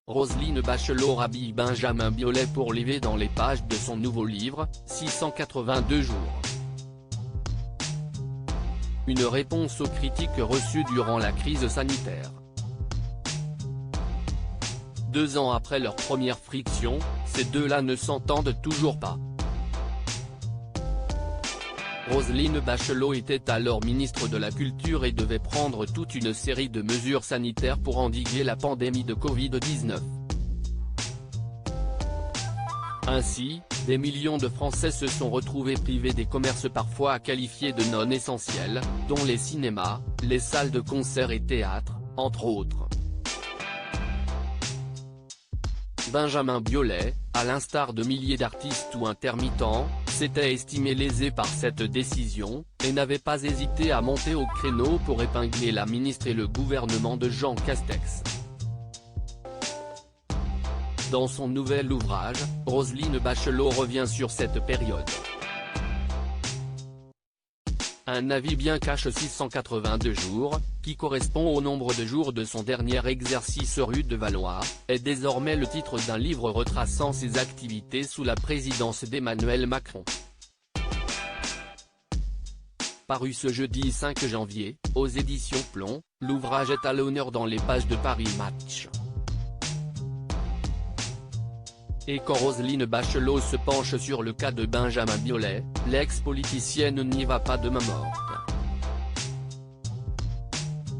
Roselyne Bachelot rhabille Benjamin Biolay pour livrer dans les pages de son nouveau livre, 682 jours. Une réponse aux critiques reçues durant la crise sanitaire. 2 ans après leur première friction, ces deux-là ne s'entendent toujours pas. Roselyne Bachelot était alors ministre de la Culture et devait prendre toute une série de mesures sanitaires pour endiguer la pandémie de Covid-19. Ainsi, des millions de Français se sont retrouvés privés des commerces parfois qualifiés de non essentiels, dont les cinémas, les salles de concert et théâtres, entre autres. Benjamin Biolay, à l'instar de milliers d'artistes ou intermittents, s'était estimé lésé par cette décision, et n'avait pas hésité à monter au créneau pour épingler la ministre et le gouvernement de Jean Castex. Dans son nouvel ouvrage, Roselyne Bachelot revient sur cette période. Un avis bien cache 682 jours, qui correspond au nombre de jours de son dernier exercice rue de Valois, est désormais le titre d'un livre retraçant ses activités sous la présidence d'Emmanuel Macron. Paru ce jeudi 5 janvier, aux éditions Plomb, l'ouvrage est à l'honneur dans les pages de Paris Match. Et quand Roselyne Bachelot se penche sur le cas de Benjamin Biolay, l'ex-politicienne n'y va pas de main morte.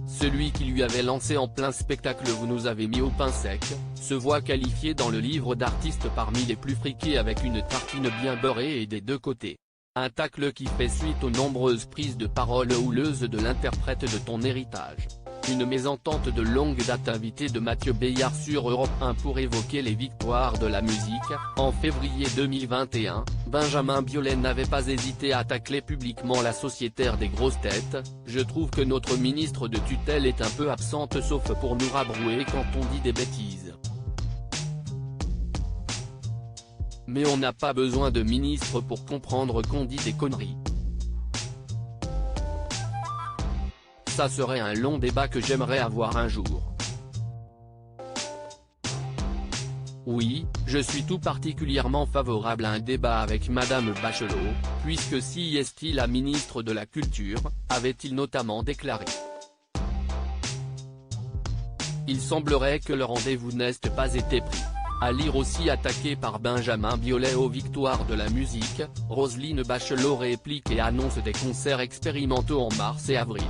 Celui qui lui avait lancé en plein spectacle « Vous nous avez mis au pain sec », se voit qualifié dans le livre d'artiste parmi les plus friqués avec une tartine bien beurrée et des deux côtés. Un tacle qui fait suite aux nombreuses prises de parole houleuses de l'interprète de Ton héritage. Une mésentente de longue date invitée de Mathieu Béillard sur Europe 1 pour évoquer les victoires de la musique. En février 2021, Benjamin Biolay n'avait pas hésité à tacler publiquement la sociétaire des grosses têtes. Je trouve que notre ministre de tutelle est un peu absente sauf pour nous rabrouer quand on dit des bêtises. Mais on n'a pas besoin de ministre pour comprendre qu'on dit des conneries. Ça serait un long débat que j'aimerais avoir un jour. Oui, je suis tout particulièrement favorable à un débat avec Madame Bachelot, puisque si est-il la ministre de la Culture, avait-il notamment déclaré. Il semblerait que le rendez-vous n'ait pas été pris. À lire aussi attaqué par Benjamin Biolay aux victoires de la musique, Roselyne Bachelot réplique et annonce des concerts expérimentaux en mars et avril.